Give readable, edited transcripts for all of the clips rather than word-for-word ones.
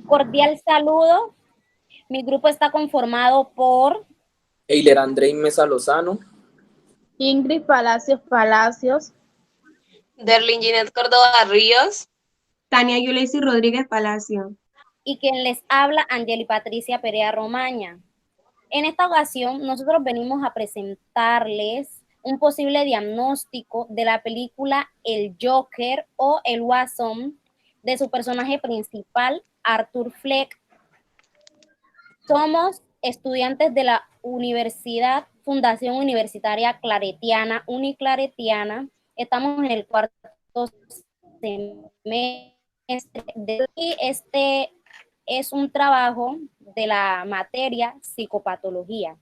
Cordial saludo. Mi grupo está conformado por Eiler André Mesa Lozano. Ingrid Palacios Palacios. Derlin Ginette Córdoba Ríos. Tania Yulesi Rodríguez Palacio. y quien les habla, Angeli Patricia Perea Romaña. En esta ocasión, nosotros venimos a presentarles un posible diagnóstico de la película El Joker o El Guasón de su personaje principal, Arthur Fleck. Somos estudiantes de la Universidad Fundación Universitaria Claretiana, Uniclaretiana. Estamos en el cuarto semestre y este es un trabajo de la materia psicopatología.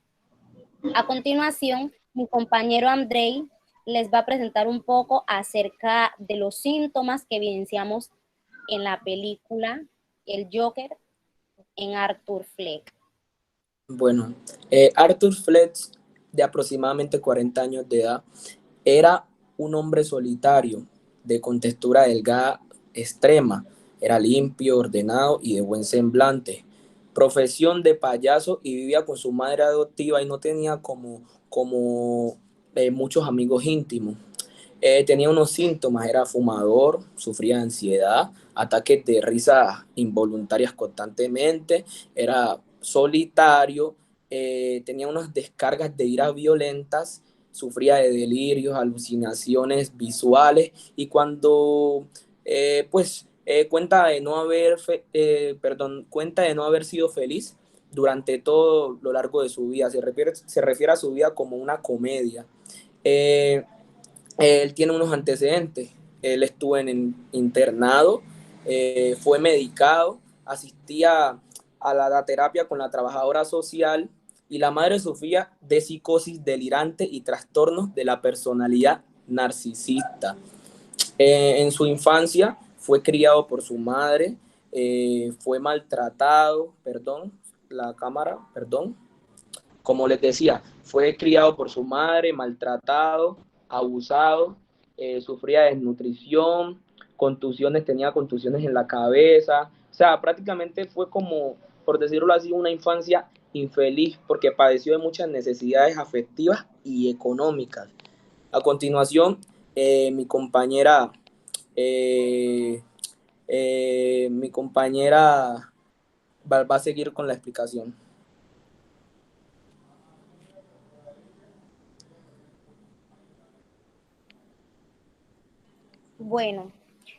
A continuación, mi compañero Andrei les va a presentar un poco acerca de los síntomas que evidenciamos en la película El Joker en Arthur Fleck. Bueno, Arthur Fleck, de aproximadamente 40 años de edad, era un hombre solitario, de contextura delgada extrema. Era limpio, ordenado y de buen semblante. Profesión de payaso y vivía con su madre adoptiva y no tenía como muchos amigos íntimos. Tenía unos síntomas, era fumador, sufría de ansiedad, ataques de risas involuntarias constantemente, era solitario, tenía unas descargas de ira violentas, sufría de delirios, alucinaciones visuales y cuando cuenta de no haber sido feliz durante todo lo largo de su vida. Se refiere a su vida como una comedia. Eh, Él tiene unos antecedentes. Él estuvo internado, fue medicado, asistía a la terapia con la trabajadora social y la madre sufría de psicosis delirante y trastornos de la personalidad narcisista. En su infancia fue criado por su madre, fue maltratado, como les decía, fue criado por su madre, maltratado, abusado, sufría desnutrición, tenía contusiones en la cabeza, o sea, prácticamente fue como, por decirlo así, una infancia infeliz porque padeció de muchas necesidades afectivas y económicas. A continuación, mi compañera, eh, mi compañera va a seguir con la explicación. Bueno,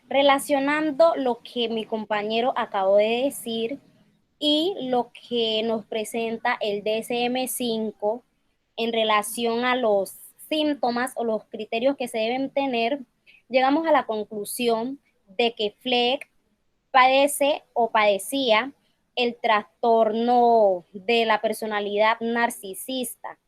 relacionando lo que mi compañero acabó de decir y lo que nos presenta el DSM-5 en relación a los síntomas o los criterios que se deben tener, llegamos a la conclusión de que Fleck padece o padecía el trastorno de la personalidad narcisista,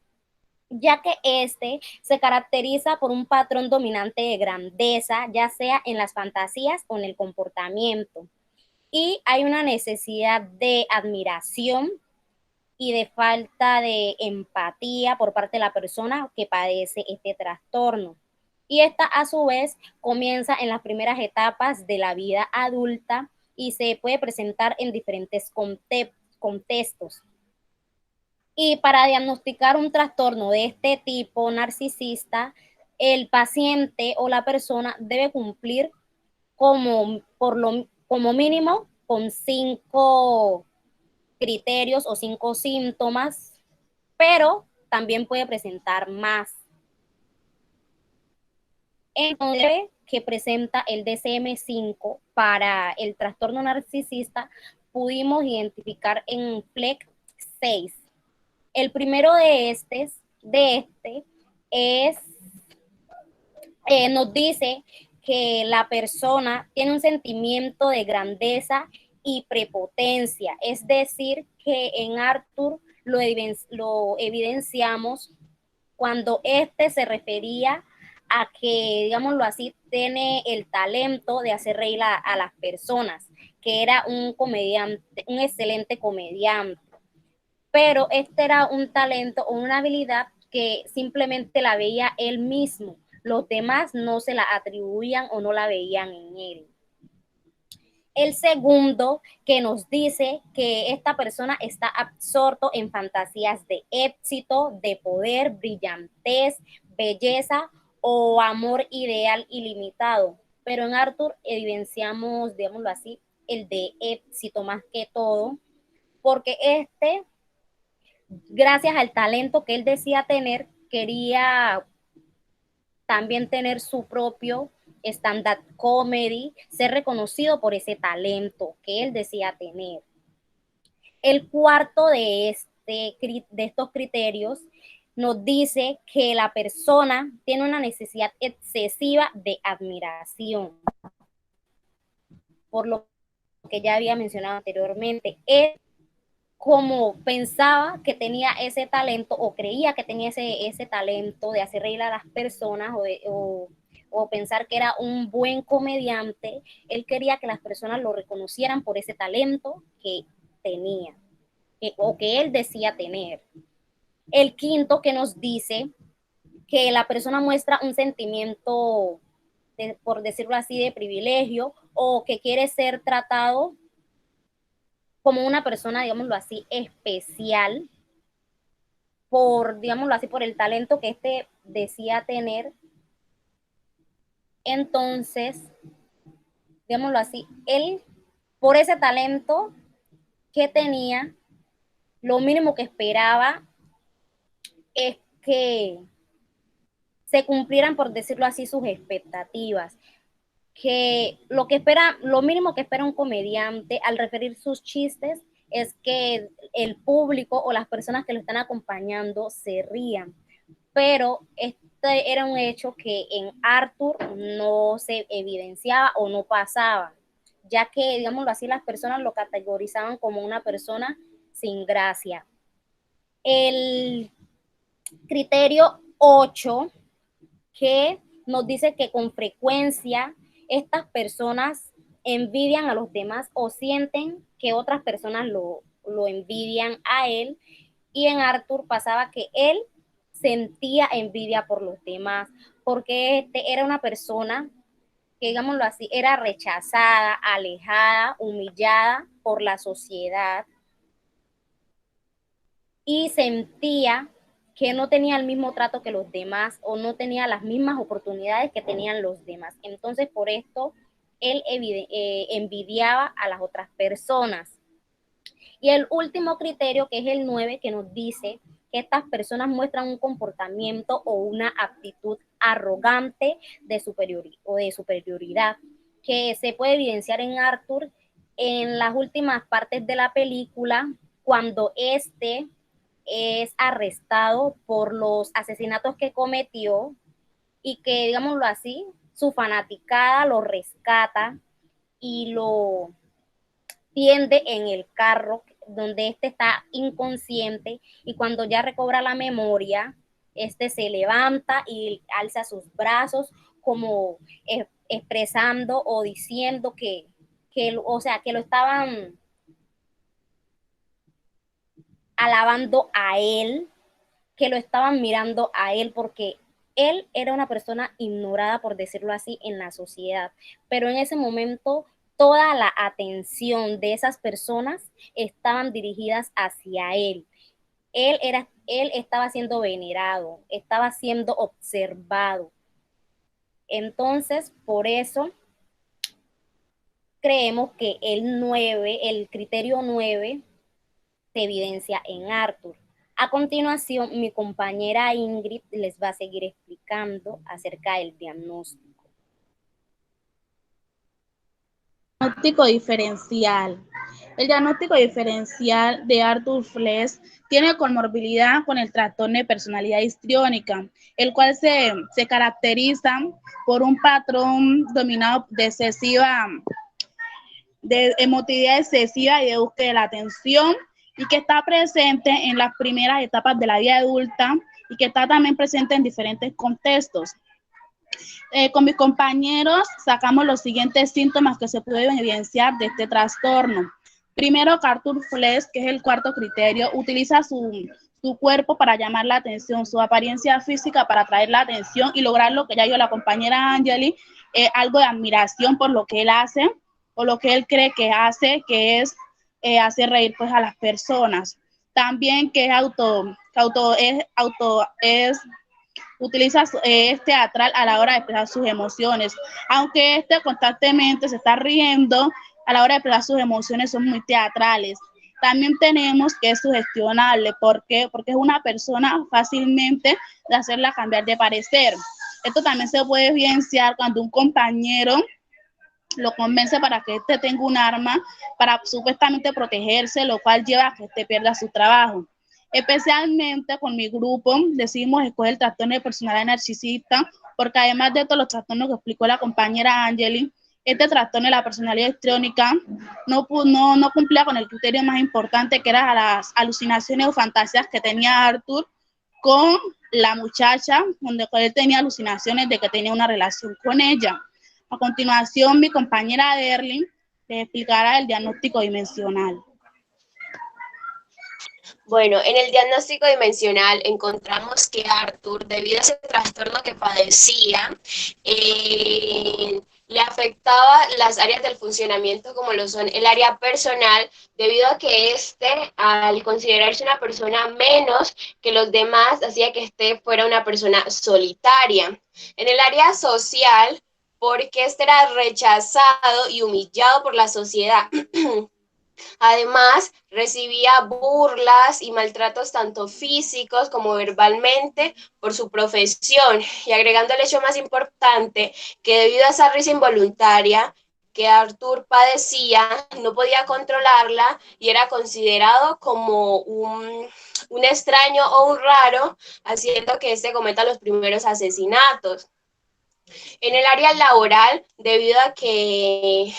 ya que este se caracteriza por un patrón dominante de grandeza, ya sea en las fantasías o en el comportamiento. Y hay una necesidad de admiración y de falta de empatía por parte de la persona que padece este trastorno. Y esta a su vez comienza en las primeras etapas de la vida adulta y se puede presentar en diferentes contextos. Y para diagnosticar un trastorno de este tipo narcisista, el paciente o la persona debe cumplir como mínimo con 5 criterios o 5 síntomas, pero también puede presentar más. Entonces, que presenta el DSM-5 para el trastorno narcisista, pudimos identificar en Fleck 6. El primero de este es, nos dice que la persona tiene un sentimiento de grandeza y prepotencia, es decir, que en Arthur lo evidenciamos cuando se refería a que, digámoslo así, tiene el talento de hacer reír a las personas, que era un comediante, un excelente comediante, pero este era un talento o una habilidad que simplemente la veía él mismo, los demás no se la atribuían o no la veían en él. El segundo, que nos dice que esta persona está absorto en fantasías de éxito, de poder, brillantez, belleza o amor ideal ilimitado. Pero en Arthur evidenciamos, digámoslo así, el de éxito más que todo, porque gracias al talento que él decía tener, quería también tener su propio stand-up comedy, ser reconocido por ese talento que él decía tener. El cuarto de estos criterios nos dice que la persona tiene una necesidad excesiva de admiración, por lo que ya había mencionado anteriormente. Él, como pensaba que tenía ese talento o creía que tenía ese talento de hacer reír a las personas o pensar que era un buen comediante, él quería que las personas lo reconocieran por ese talento que tenía o que él decía tener. El quinto, que nos dice que la persona muestra un sentimiento, por decirlo así, de privilegio o que quiere ser tratado como una persona, digámoslo así, especial digámoslo así, por el talento que decía tener. Entonces, digámoslo así, él, por ese talento que tenía, lo mínimo que esperaba es que se cumplieran, por decirlo así, sus expectativas. Que lo mínimo que espera un comediante al referir sus chistes es que el público o las personas que lo están acompañando se rían. Pero este era un hecho que en Arthur no se evidenciaba o no pasaba, ya que, digámoslo así, las personas lo categorizaban como una persona sin gracia. El criterio 8, que nos dice que con frecuencia estas personas envidian a los demás o sienten que otras personas lo envidian a él, y en Arthur pasaba que él sentía envidia por los demás, porque era una persona que, digámoslo así, era rechazada, alejada, humillada por la sociedad, y sentía que no tenía el mismo trato que los demás o no tenía las mismas oportunidades que tenían los demás. Entonces, por esto, él envidiaba a las otras personas. Y el último criterio, que es el 9, que nos dice que estas personas muestran un comportamiento o una actitud arrogante de superioridad, que se puede evidenciar en Arthur en las últimas partes de la película, cuando es arrestado por los asesinatos que cometió y que, digámoslo así, su fanaticada lo rescata y lo tiende en el carro donde está inconsciente, y cuando ya recobra la memoria, se levanta y alza sus brazos como expresando o diciendo o sea, que lo estaban alabando a él, que lo estaban mirando a él, porque él era una persona ignorada, por decirlo así, en la sociedad. Pero en ese momento toda la atención de esas personas estaban dirigidas hacia él. Él estaba siendo venerado, estaba siendo observado. Entonces, por eso creemos que el criterio 9 se evidencia en Arthur. A continuación, mi compañera Ingrid les va a seguir explicando acerca del diagnóstico. Diagnóstico diferencial. El diagnóstico diferencial de Arthur Flesch tiene comorbilidad con el trastorno de personalidad histriónica, el cual se caracteriza por un patrón dominado de emotividad excesiva y de búsqueda de la atención, y que está presente en las primeras etapas de la vida adulta y que está también presente en diferentes contextos. Con mis compañeros sacamos los siguientes síntomas que se pueden evidenciar de este trastorno. Primero, Arthur Flesch, que es el cuarto criterio, utiliza su cuerpo para llamar la atención, su apariencia física para atraer la atención y lograr lo que ya dijo la compañera Angeli, algo de admiración por lo que él hace. o lo que él cree que hace, que es hacer reír pues a las personas. También que utiliza es teatral a la hora de expresar sus emociones, aunque constantemente se está riendo, a la hora de expresar sus emociones son muy teatrales. También tenemos que es sugestionable, ¿por qué? Porque es una persona fácilmente de hacerla cambiar de parecer. Esto también se puede evidenciar cuando un compañero lo convence para que éste tenga un arma para supuestamente protegerse, lo cual lleva a que éste pierda su trabajo. Especialmente con mi grupo decidimos escoger el trastorno de personalidad narcisista, porque además de todos los trastornos que explicó la compañera Angeli, este trastorno de la personalidad histriónica no cumplía con el criterio más importante, que eran las alucinaciones o fantasías que tenía Arthur con la muchacha, donde él tenía alucinaciones de que tenía una relación con ella. A continuación, mi compañera Derlin les explicará el diagnóstico dimensional. Bueno, en el diagnóstico dimensional encontramos que Arthur, debido a ese trastorno que padecía, le afectaba las áreas del funcionamiento como lo son el área personal, debido a que al considerarse una persona menos que los demás, hacía que fuera una persona solitaria. En el área social, porque era rechazado y humillado por la sociedad. Además, recibía burlas y maltratos tanto físicos como verbalmente por su profesión, y agregando el hecho más importante, que debido a esa risa involuntaria que Arthur padecía, no podía controlarla y era considerado como un extraño o un raro, haciendo que cometa los primeros asesinatos. En el área laboral, debido a que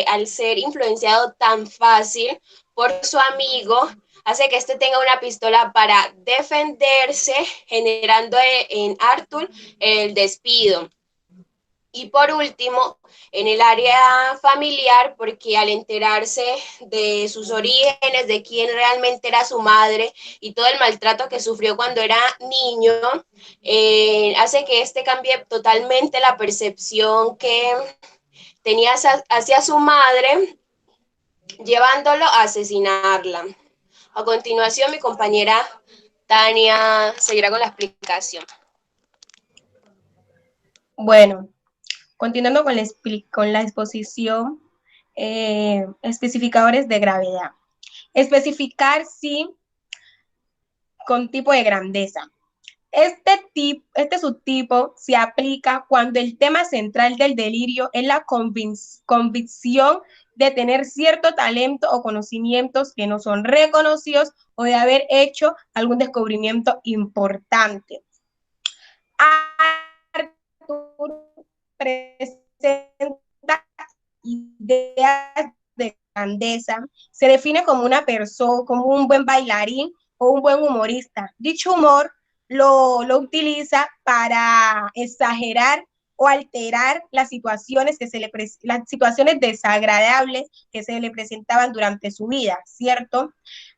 al ser influenciado tan fácil por su amigo, hace que tenga una pistola para defenderse, generando en Arthur el despido. Y por último, en el área familiar, porque al enterarse de sus orígenes, de quién realmente era su madre y todo el maltrato que sufrió cuando era niño, hace que cambie totalmente la percepción que tenía hacia su madre, llevándolo a asesinarla. A continuación, mi compañera Tania seguirá con la explicación. Bueno, continuando con la exposición, especificadores de gravedad. Especificar sí con tipo de grandeza. Este subtipo se aplica cuando el tema central del delirio es la convicción de tener cierto talento o conocimientos que no son reconocidos o de haber hecho algún descubrimiento importante. Arthur presenta ideas de grandeza, se define como una persona, como un buen bailarín o un buen humorista. Dicho humor lo utiliza para exagerar o alterar las situaciones las situaciones desagradables que se le presentaban durante su vida, ¿cierto?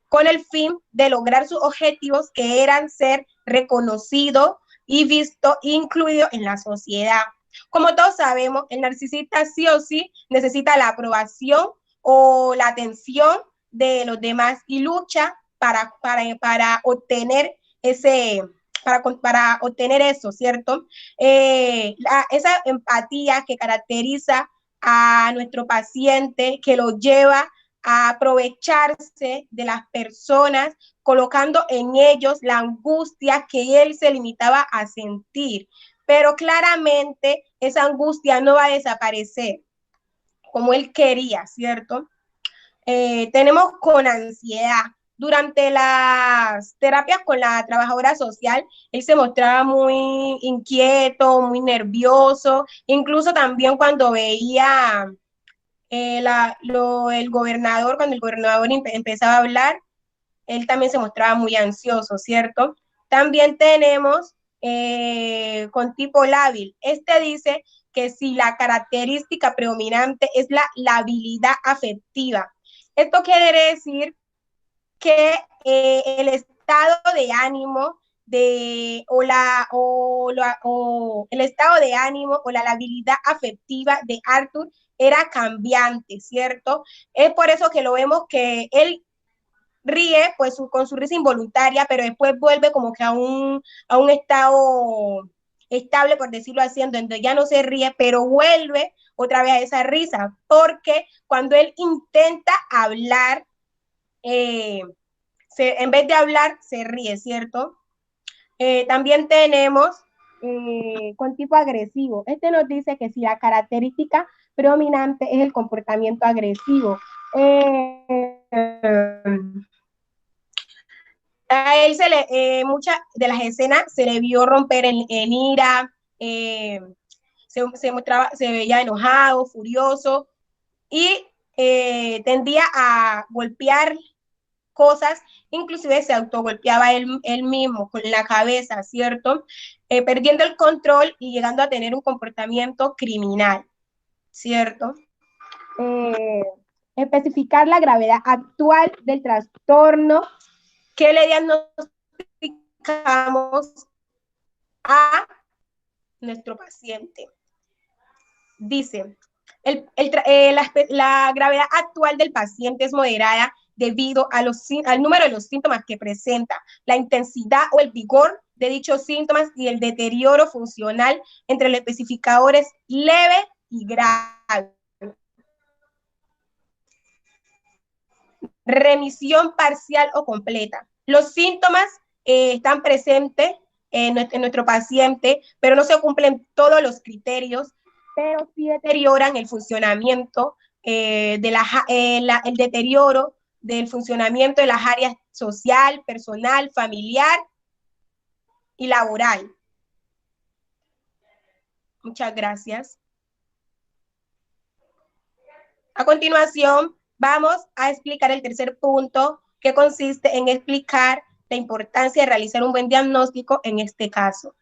Con el fin de lograr sus objetivos, que eran ser reconocido y visto, incluido en la sociedad. Como todos sabemos, el narcisista sí o sí necesita la aprobación o la atención de los demás y lucha para obtener para obtener eso, ¿cierto? Esa empatía que caracteriza a nuestro paciente, que lo lleva a aprovecharse de las personas, colocando en ellos la angustia que él se limitaba a sentir. Pero claramente esa angustia no va a desaparecer como él quería, ¿cierto? Tenemos con ansiedad. Durante las terapias con la trabajadora social, él se mostraba muy inquieto, muy nervioso, incluso también cuando veía el gobernador, cuando el gobernador empezaba a hablar, él también se mostraba muy ansioso, ¿cierto? También tenemos con tipo lábil. Dice que si la característica predominante es la labilidad afectiva. Esto quiere decir que el estado de ánimo o el estado de ánimo o la habilidad afectiva de Arthur era cambiante, ¿cierto? Es por eso que lo vemos que él ríe pues con su risa involuntaria, pero después vuelve como que a un estado estable, por decirlo así, en donde ya no se ríe, pero vuelve otra vez a esa risa, porque cuando él intenta hablar, en vez de hablar, se ríe, ¿cierto? También tenemos con tipo agresivo. Este nos dice que si la característica predominante es el comportamiento agresivo. A él muchas de las escenas se le vio romper en ira, se veía enojado, furioso y tendía a golpear cosas, inclusive se autogolpeaba él mismo con la cabeza, ¿cierto? Perdiendo el control y llegando a tener un comportamiento criminal, ¿cierto? Especificar la gravedad actual del trastorno que le diagnosticamos a nuestro paciente. Dice, la gravedad actual del paciente es moderada debido al número de los síntomas que presenta, la intensidad o el vigor de dichos síntomas y el deterioro funcional entre los especificadores leve y grave. Remisión parcial o completa. Los síntomas están presentes en nuestro paciente, pero no se cumplen todos los criterios, pero sí deterioran el funcionamiento, el deterioro del funcionamiento de las áreas social, personal, familiar y laboral. Muchas gracias. A continuación, vamos a explicar el tercer punto, que consiste en explicar la importancia de realizar un buen diagnóstico en este caso.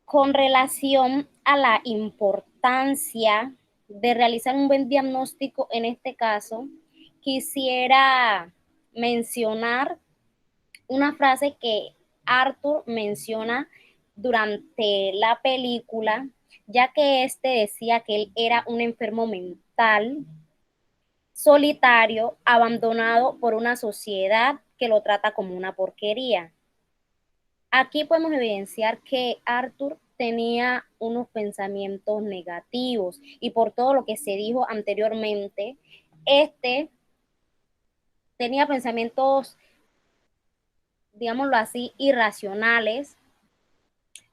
Con relación a la importancia de realizar un buen diagnóstico en este caso, quisiera mencionar una frase que Arthur menciona durante la película, ya que decía que él era un enfermo mental, solitario, abandonado por una sociedad que lo trata como una porquería. Aquí podemos evidenciar que Arthur tenía unos pensamientos negativos y por todo lo que se dijo anteriormente, tenía pensamientos, digámoslo así, irracionales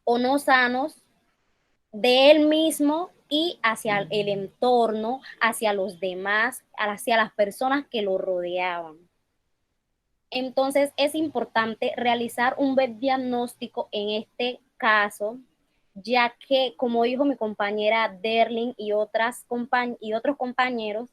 o no sanos de él mismo y hacia el entorno, hacia los demás, hacia las personas que lo rodeaban. Entonces es importante realizar un buen diagnóstico en este caso, ya que, como dijo mi compañera Derlin y otros compañeros,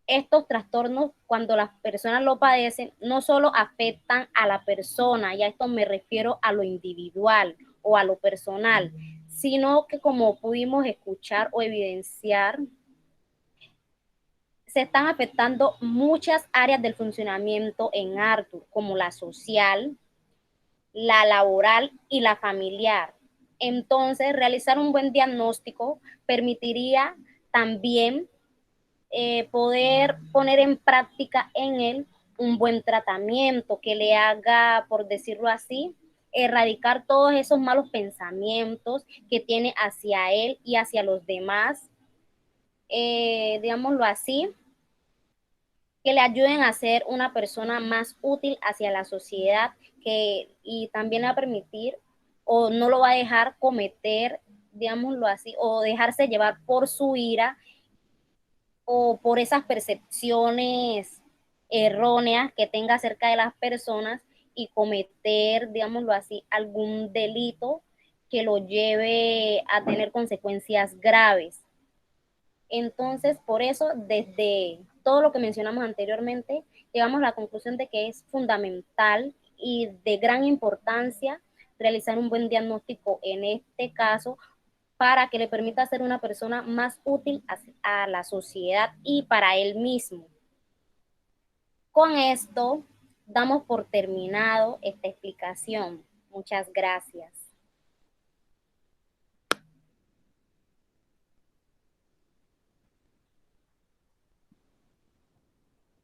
estos trastornos, cuando las personas lo padecen, no solo afectan a la persona, y a esto me refiero a lo individual o a lo personal, sino que, como pudimos escuchar o evidenciar, se están afectando muchas áreas del funcionamiento en Arthur, como la social, la laboral y la familiar. Entonces, realizar un buen diagnóstico permitiría también poder poner en práctica en él un buen tratamiento que le haga, por decirlo así, erradicar todos esos malos pensamientos que tiene hacia él y hacia los demás, digámoslo así, que le ayuden a ser una persona más útil hacia la sociedad, y también le va a permitir o no lo va a dejar cometer, digámoslo así, o dejarse llevar por su ira o por esas percepciones erróneas que tenga acerca de las personas y cometer, digámoslo así, algún delito que lo lleve a tener consecuencias graves. Entonces, por eso, desde todo lo que mencionamos anteriormente, llegamos a la conclusión de que es fundamental y de gran importancia realizar un buen diagnóstico en este caso para que le permita ser una persona más útil a la sociedad y para él mismo. Con esto damos por terminado esta explicación. Muchas gracias.